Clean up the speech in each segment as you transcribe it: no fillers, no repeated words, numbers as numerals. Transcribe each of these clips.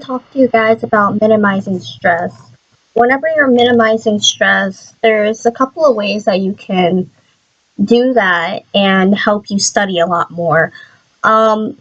talk to you guys about minimizing stress. Whenever you're minimizing stress, there's a couple of ways that you can do that and help you study a lot more. Um,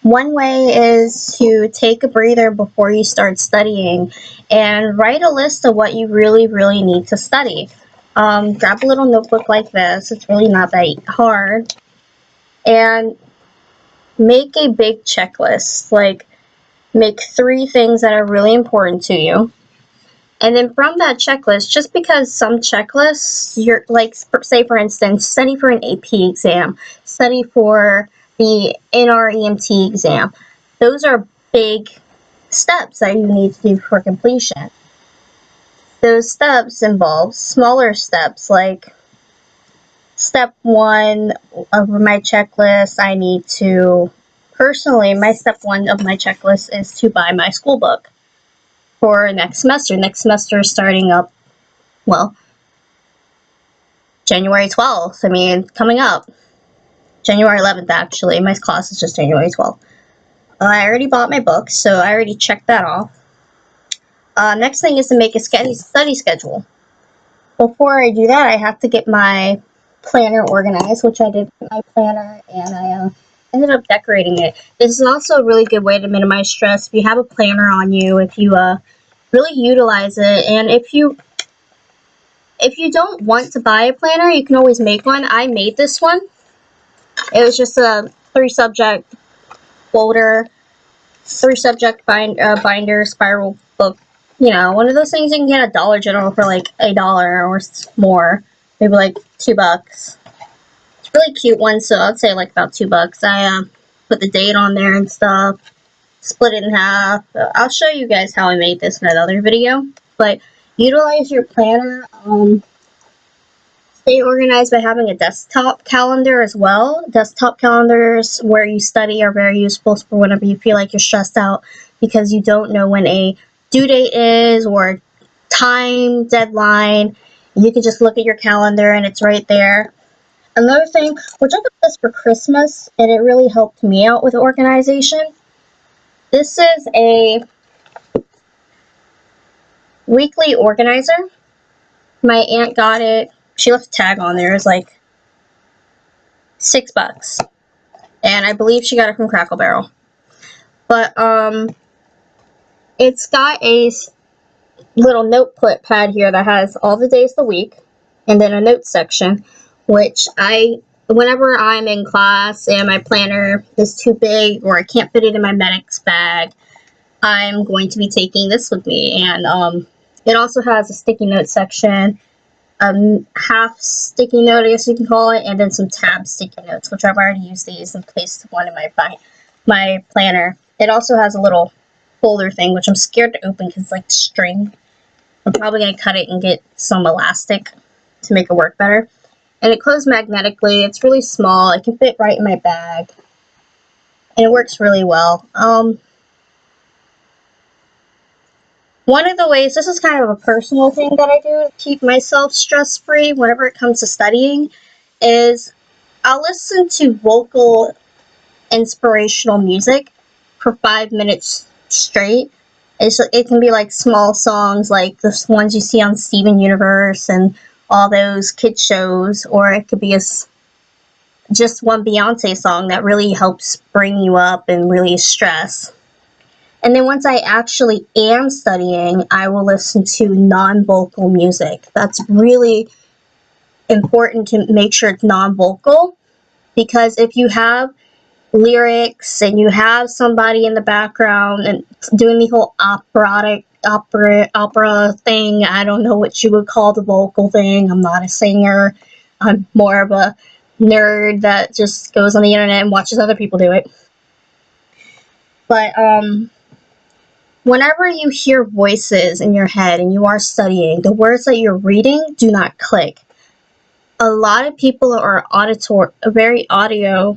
One way is to take a breather before you start studying and write a list of what you really need to study. Grab a little notebook like this, it's really not that hard, and make a big checklist. Like, make 3 things that are really important to you. And then from that checklist, just because some checklists, you're like, say for instance, study for an AP exam, study for the NREMT exam. Those are big steps that you need to do for completion. Those steps involve smaller steps, like step 1 of my checklist, I need to, personally, my step 1 of my checklist is to buy my school book for next semester. Next semester is starting up, well, January 12th. I mean, coming up. January 11th, actually. My class is just January 12th. I already bought my book, so I already checked that off. Next thing is to make a study schedule. Before I do that, I have to get my planner organized, which I did with my planner, and I ended up decorating it. This is also a really good way to minimize stress. If you have a planner on you, if you really utilize it, and if you don't want to buy a planner, you can always make one. I made this one. It was just a 3-subject folder, 3-subject binder, spiral book. You know, one of those things you can get at Dollar General for like $1 or more, maybe like $2. It's a really cute one, so I'd say like about $2. I put the date on there and stuff, split it in half. I'll show you guys how I made this in another video, but utilize your planner. Stay organized by having a desktop calendar as well. Desktop calendars where you study are very useful for whenever you feel like you're stressed out because you don't know when a due date is or time deadline. You can just look at your calendar and it's right there. Another thing, which I got this for Christmas, and it really helped me out with organization. This is a weekly organizer. My aunt got it. She left a tag on there. It was like $6. And I believe she got it from Crackle Barrel. But, it's got a little notepad here that has all the days of the week, and then a notes section, which whenever I'm in class and my planner is too big or I can't fit it in my medic's bag, I'm going to be taking this with me. And it also has a sticky note section, half sticky note, I guess you can call it, and then some tab sticky notes, which I've already used these and placed one in my planner. It also has a little folder thing, which I'm scared to open because it's like string. I'm probably going to cut it and get some elastic to make it work better. And it closes magnetically. It's really small. It can fit right in my bag. And it works really well. One of the ways, this is kind of a personal thing that I do to keep myself stress-free whenever it comes to studying, is I'll listen to vocal inspirational music for 5 minutes straight. It can be like small songs like the ones you see on Steven Universe and all those kid shows, or it could be just one Beyonce song that really helps bring you up and release stress. And then once I actually am studying, I will listen to non-vocal music. That's really important to make sure it's non-vocal, because if you have lyrics and you have somebody in the background and doing the whole opera thing, I don't know what you would call the vocal thing. I'm not a singer. I'm more of a nerd that just goes on the internet and watches other people do it. But whenever you hear voices in your head and you are studying, the words that you're reading do not click. A lot of people are very audio,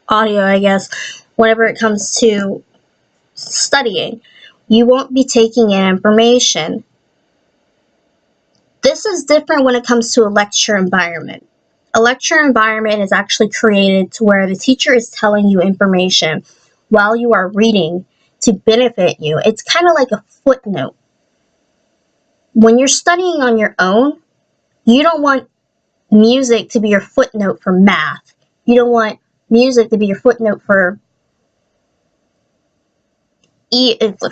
I guess, whenever it comes to studying. You won't be taking in information. This is different when it comes to a lecture environment. A lecture environment is actually created to where the teacher is telling you information. while you are reading to benefit you. It's kind of like a footnote. When you're studying on your own, you don't want music to be your footnote for math. You don't want music to be your footnote for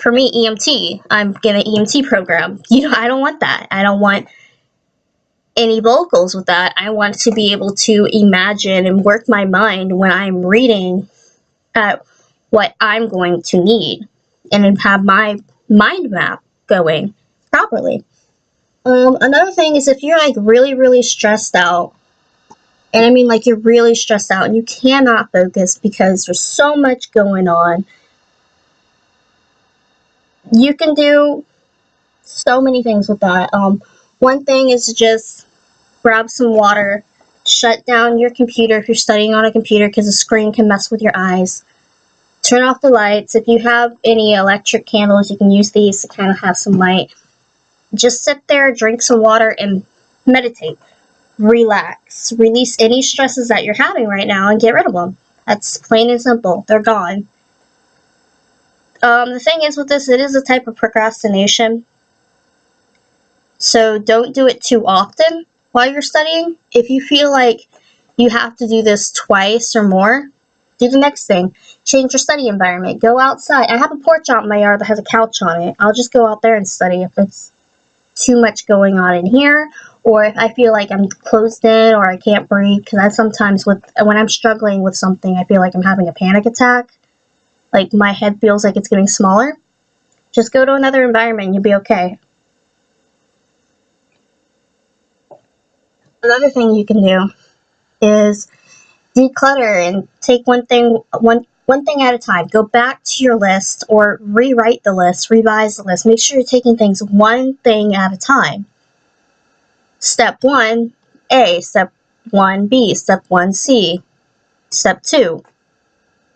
for me, EMT. I'm in an EMT program. I don't want that. I don't want any vocals with that. I want to be able to imagine and work my mind when I'm reading at what I'm going to need and then have my mind map going properly. Another thing is if you're like really, really stressed out, and I mean like you're really stressed out and you cannot focus because there's so much going on, you can do so many things with that. One thing is to just grab some water, shut down your computer if you're studying on a computer because the screen can mess with your eyes. Turn off the lights. If you have any electric candles, you can use these to kind of have some light. Just sit there, drink some water, and meditate. Relax. Release any stresses that you're having right now and get rid of them. That's plain and simple. They're gone. The thing is with this, it is a type of procrastination. So don't do it too often while you're studying. If you feel like you have to do this twice or more, do the next thing. Change your study environment. Go outside. I have a porch out in my yard that has a couch on it. I'll just go out there and study if it's too much going on in here, or if I feel like I'm closed in or I can't breathe, because I sometimes, when I'm struggling with something, I feel like I'm having a panic attack. Like my head feels like it's getting smaller. Just go to another environment and you'll be okay. Another thing you can do is declutter and take one thing at a time. Go back to your list or rewrite the list, revise the list. Make sure you're taking things one thing at a time. Step 1A, step 1B, step 1C, step 2.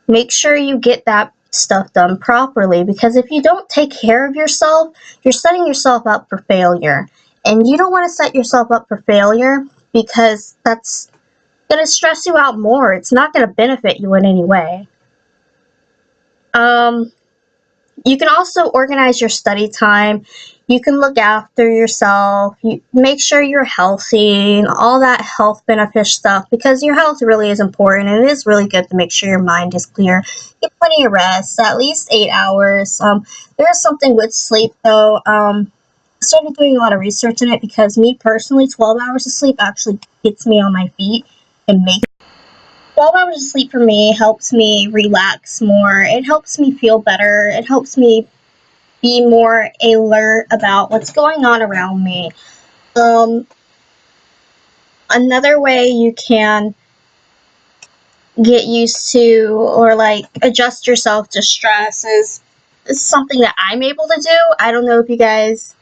Make sure you get that stuff done properly, because if you don't take care of yourself, you're setting yourself up for failure. And you don't want to set yourself up for failure because that's going to stress you out more. It's not going to benefit you in any way. You can also organize your study time. You can look after yourself. You make sure you're healthy and all that health benefit stuff, because your health really is important, and it is really good to make sure your mind is clear. Get plenty of rest, at least 8 hours. There is something with sleep though. I started doing a lot of research in it because me personally, 12 hours of sleep actually gets me on my feet and makes 12 hours of sleep for me helps me relax more. It helps me feel better. It helps me be more alert about what's going on around me. Another way you can get used to or like adjust yourself to stress is something that I'm able to do. I don't know if you guys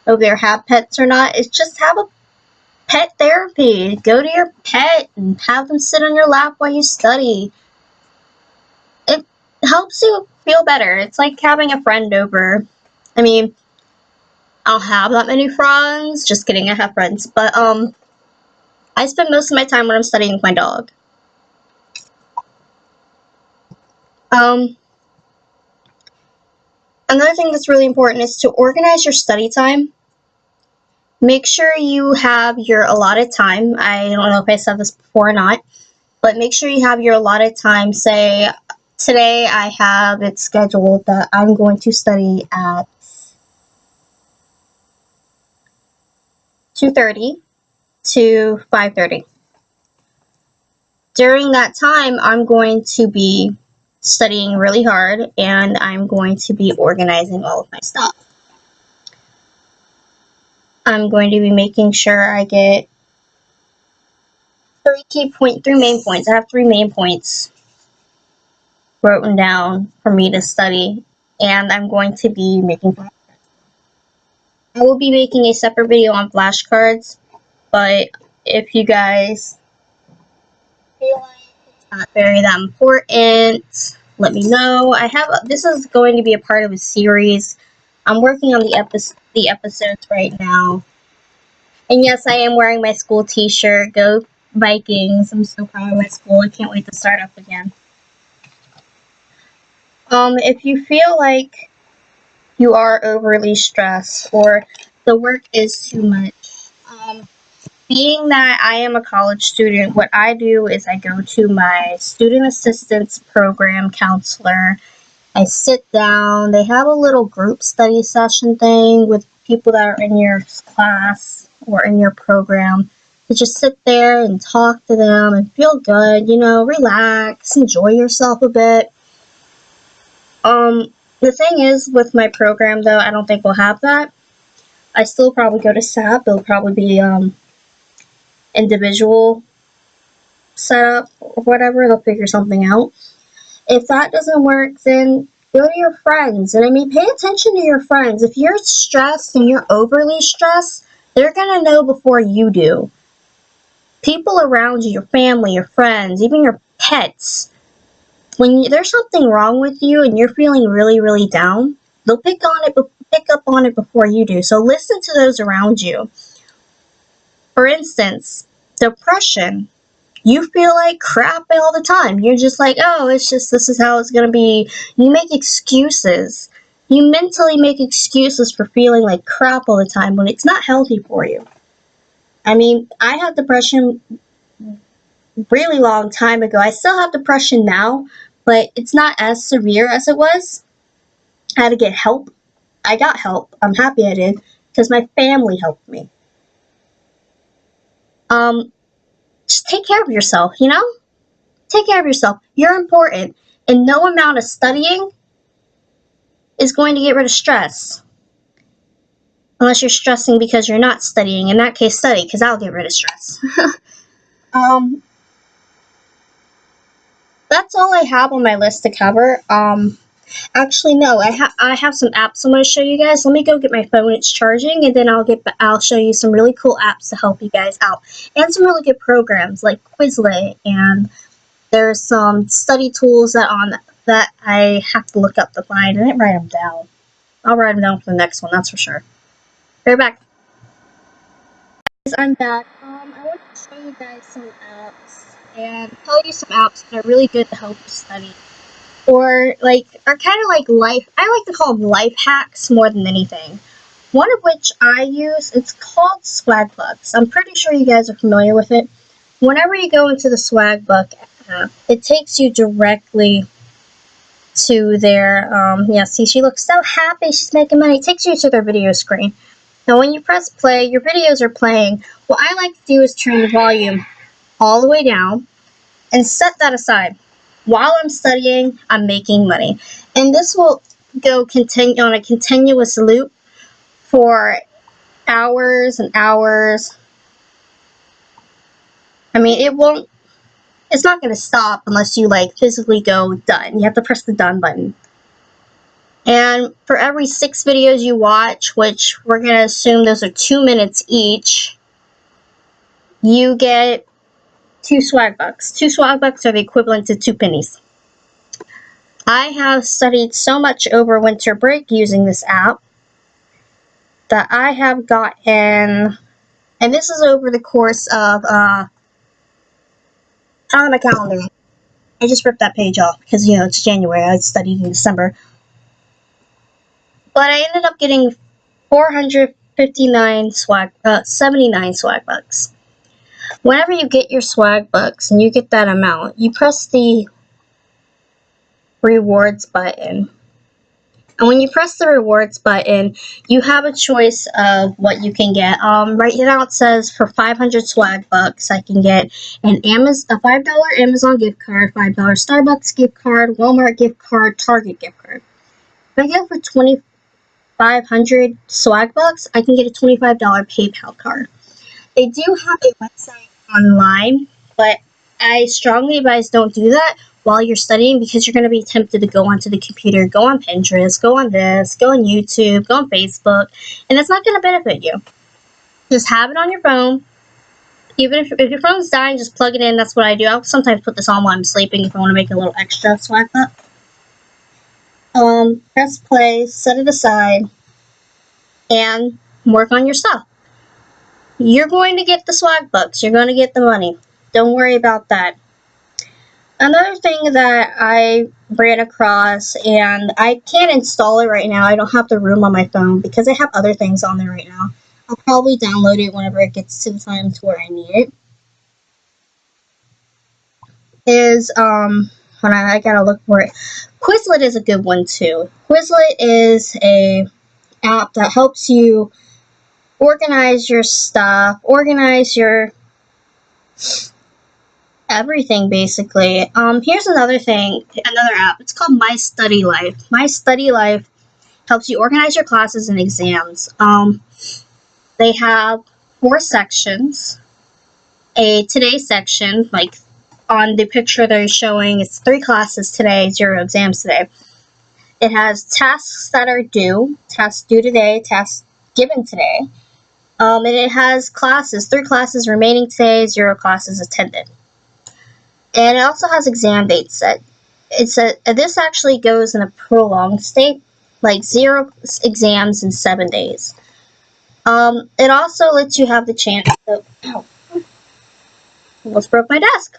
over there have pets or not. It's just have a pet therapy. Go to your pet and have them sit on your lap while you study. It helps you feel better. It's like having a friend over. I mean, I don't have that many friends. Just kidding, I have friends. But I spend most of my time when I'm studying with my dog. Another thing that's really important is to organize your study time. Make sure you have your allotted time. I don't know if I said this before or not, but make sure you have your allotted time. Say, today I have it scheduled that I'm going to study at 2:30 to 5:30. During that time, I'm going to be studying really hard and I'm going to be organizing all of my stuff. I'm going to be making sure I get 3 main points. I have 3 main points written down for me to study, and I'm going to be making flashcards. I will be making a separate video on flashcards, but if you guys feel like it's not very that important, let me know. This is going to be a part of a series. I'm working on the episodes right now. And yes, I am wearing my school t-shirt. Go Vikings. I'm so proud of my school. I can't wait to start up again. If you feel like you are overly stressed or the work is too much, being that I am a college student, what I do is I go to my student assistance program counselor. I sit down. They have a little group study session thing with people that are in your class or in your program. You just sit there and talk to them and feel good, relax, enjoy yourself a bit. The thing is, with my program though, I don't think we'll have that. I still probably go to SAP. It'll probably be individual setup or whatever. They'll figure something out. If that doesn't work, then go to your friends. And I mean, pay attention to your friends. If you're stressed and you're overly stressed, they're going to know before you do. People around you, your family, your friends, even your pets, when there's something wrong with you and you're feeling really, really down, they'll pick up on it before you do. So listen to those around you. For instance, depression. You feel like crap all the time. You're just like, oh, this is how it's going to be. You make excuses. You mentally make excuses for feeling like crap all the time when it's not healthy for you. I mean, I had depression really long time ago. I still have depression now, but it's not as severe as it was. I had to get help. I got help. I'm happy I did because my family helped me. Just take care of yourself, Take care of yourself. You're important. And no amount of studying is going to get rid of stress. Unless you're stressing because you're not studying. In that case, study, because I'll get rid of stress. That's all I have on my list to cover. Actually, no, I have some apps I'm going to show you guys. Let me go get my phone. It's charging, and then I'll show you some really cool apps to help you guys out, and some really good programs like Quizlet, and there's some study tools that I have to look up to find. I didn't write them down. I'll write them down for the next one. That's for sure. We're back. I'm back. I want to show you guys some apps and tell you some apps that are really good to help you study. Or are kind of like life. I like to call them life hacks more than anything. One of which I use, it's called Swagbucks. I'm pretty sure you guys are familiar with it. Whenever you go into the Swagbuck app, it takes you directly to their, see, she looks so happy, she's making money. It takes you to their video screen. Now, when you press play, your videos are playing. What I like to do is turn the volume all the way down and set that aside. While I'm studying, I'm making money. And this will go on a continuous loop for hours and hours. I mean, it's not going to stop unless you physically go done. You have to press the done button. And for every 6 videos you watch, which we're going to assume those are 2 minutes each, you get 2 Swagbucks. 2 Swagbucks are the equivalent to 2 pennies. I have studied so much over winter break using this app that I have gotten, and this is over the course of, on my calendar. I just ripped that page off because, it's January. I studied in December. But I ended up getting 459 79 Swagbucks. Whenever you get your Swagbucks and you get that amount, you press the rewards button. And when you press the rewards button, you have a choice of what you can get. Right now it says for 500 Swagbucks, I can get a $5 Amazon gift card, $5 Starbucks gift card, Walmart gift card, Target gift card. If I get for 2,500 Swagbucks, I can get a $25 PayPal card. They do have a website online, but I strongly advise don't do that while you're studying because you're going to be tempted to go onto the computer, go on Pinterest, go on this, go on YouTube, go on Facebook, and it's not going to benefit you. Just have it on your phone. Even if your phone's dying, just plug it in. That's what I do. I'll sometimes put this on while I'm sleeping if I want to make a little extra swag up. Press play, set it aside, and work on your stuff. You're going to get the Swagbucks. You're going to get the money. Don't worry about that. Another thing that I ran across, and I can't install it right now, I don't have the room on my phone because I have other things on there right now. I'll probably download it whenever it gets to the time to where I need it. Is, hold on, I gotta look for it. Quizlet is a good one too. Quizlet is a app that helps you organize your stuff, organize your everything basically. Here's another thing, another app. It's called My Study Life. My Study Life helps you organize your classes and exams. They have 4 sections. A today section, like on the picture they're showing, it's 3 classes today, 0 exams today. It has tasks that are due, tasks due today, tasks given today. And it has classes, 3 classes remaining today, 0 classes attended. And it also has exam dates set. This actually goes in a prolonged state, like 0 exams in 7 days. It also lets you have the chance to, almost broke my desk.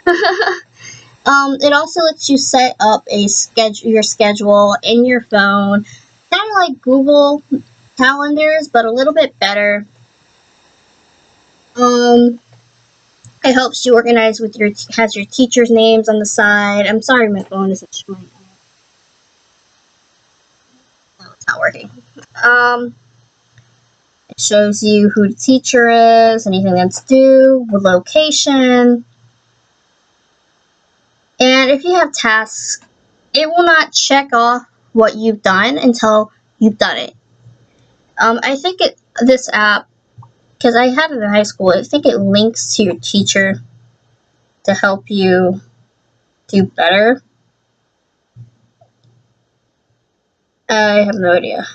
It also lets you set up your schedule in your phone, kind of like Google calendars, but a little bit better. It helps you organize with has your teacher's names on the side. I'm sorry, my phone isn't showing. No, it's not working. It shows you who the teacher is, anything that's due, the location. And if you have tasks, it will not check off what you've done until you've done it. I think this app, because I had it in high school, I think it links to your teacher to help you do better. I have no idea.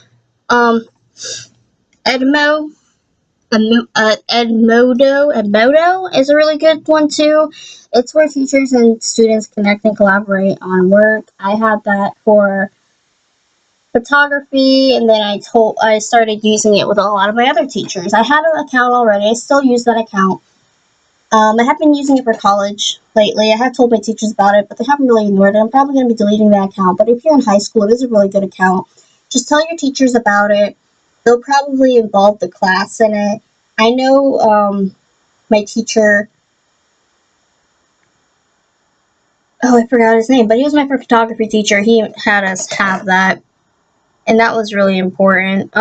Edmodo is a really good one too. It's where teachers and students connect and collaborate on work. I had that for photography, and then I started using it with a lot of my other teachers. I had an account already. I still use that account. I have been using it for college lately. I have told my teachers about it, but they haven't really ignored it. I'm probably going to be deleting that account, but if you're in high school, it is a really good account. Just tell your teachers about it. They'll probably involve the class in it. I know my teacher, I forgot his name, but he was my photography teacher. He had us have that, and that was really important.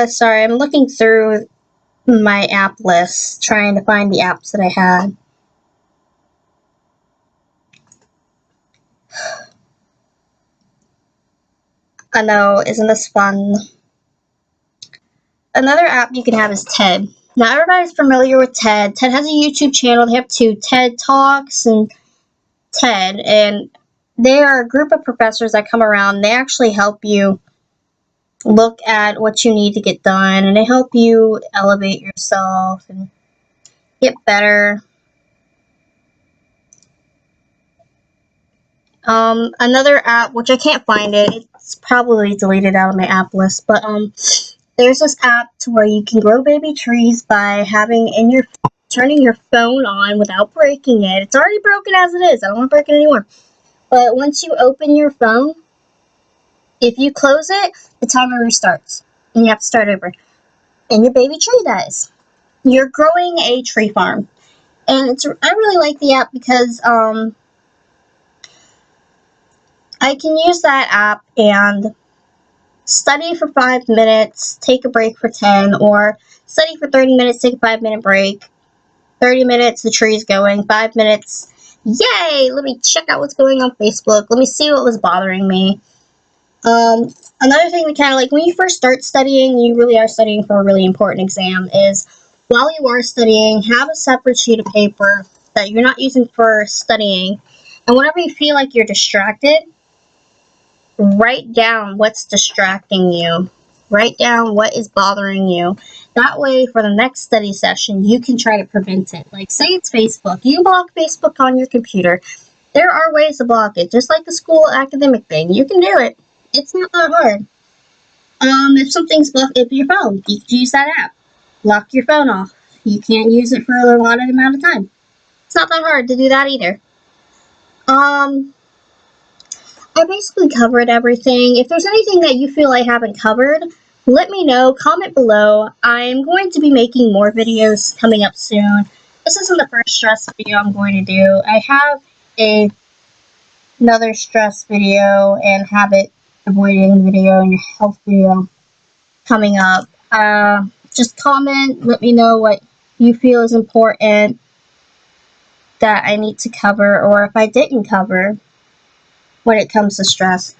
Sorry, I'm looking through my app list, trying to find the apps that I had. I know, isn't this fun? Another app you can have is TED. Now everybody's familiar with TED. TED has a YouTube channel. They have 2, TED Talks and TED, and they are a group of professors that come around. They actually help you look at what you need to get done, and they help you elevate yourself and get better. Another app, which I can't find it's probably deleted out of my app list, but there's this app to where you can grow baby trees by turning your phone on without breaking it. It's already broken as it is. I don't want to break it anymore. But once you open your phone, if you close it, the timer restarts, and you have to start over. And your baby tree dies. You're growing a tree farm, and I really like the app because I can use that app and study for 5 minutes, take a break for 10, or study for 30 minutes, take a 5-minute break. 30 minutes, the tree's going. 5 minutes, yay! Let me check out what's going on Facebook. Let me see what was bothering me. Another thing that kind of like when you first start studying, you really are studying for a really important exam, is while you are studying, have a separate sheet of paper that you're not using for studying. And whenever you feel like you're distracted, write down what's distracting you. Write down what is bothering you. That way, for the next study session, you can try to prevent it. Like, say it's Facebook. You block Facebook on your computer. There are ways to block it, just like the school academic thing. You can do it. It's not that hard. If something's blocked, if your phone, you can use that app. Lock your phone off. you can't use it for a allotted amount of time. It's not that hard to do that either. I basically covered everything. If there's anything that you feel I haven't covered, let me know. Comment below. I'm going to be making more videos coming up soon. This isn't the first stress video I'm going to do. I have another stress video and habit avoiding video and health video coming up. Just comment. Let me know what you feel is important that I need to cover, or if I didn't cover when it comes to stress.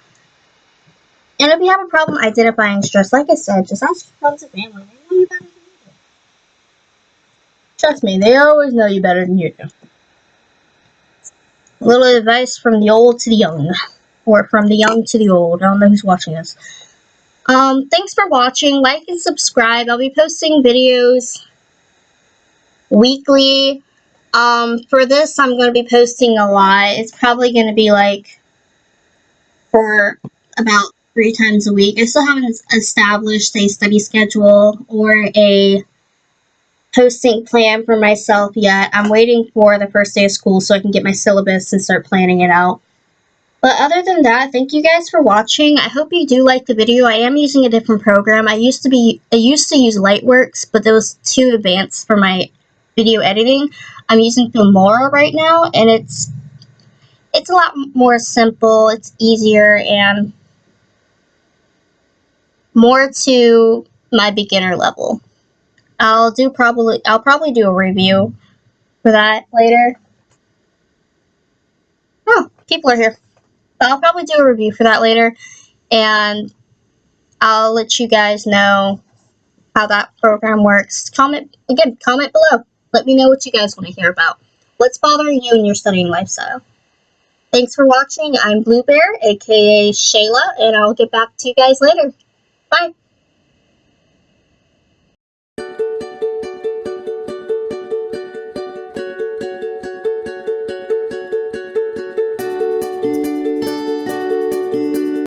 And if you have a problem identifying stress, like I said, just ask your friends and family. They know you better than you do. Trust me, they always know you better than you do. A little advice from the old to the young, or from the young to the old. I don't know who's watching this. Thanks for watching. Like and subscribe. I'll be posting videos weekly. For this, I'm going to be posting a lot. It's probably going to be like for about 3 times a week. I still haven't established a study schedule or a posting plan for myself yet. I'm waiting for the first day of school so I can get my syllabus and start planning it out. But other than that, thank you guys for watching. I hope you do like the video. I am using a different program. I used to use Lightworks, but it was too advanced for my video editing. I'm using Filmora right now, and it's a lot more simple. It's easier and more to my beginner level. I'll probably do a review for that later. Oh, people are here. But I'll probably do a review for that later, and I'll let you guys know how that program works. Comment below. Let me know what you guys want to hear about. What's bothering you in your studying lifestyle? Thanks for watching. I'm Blue Bear, aka Shayla, and I'll get back to you guys later. Bye.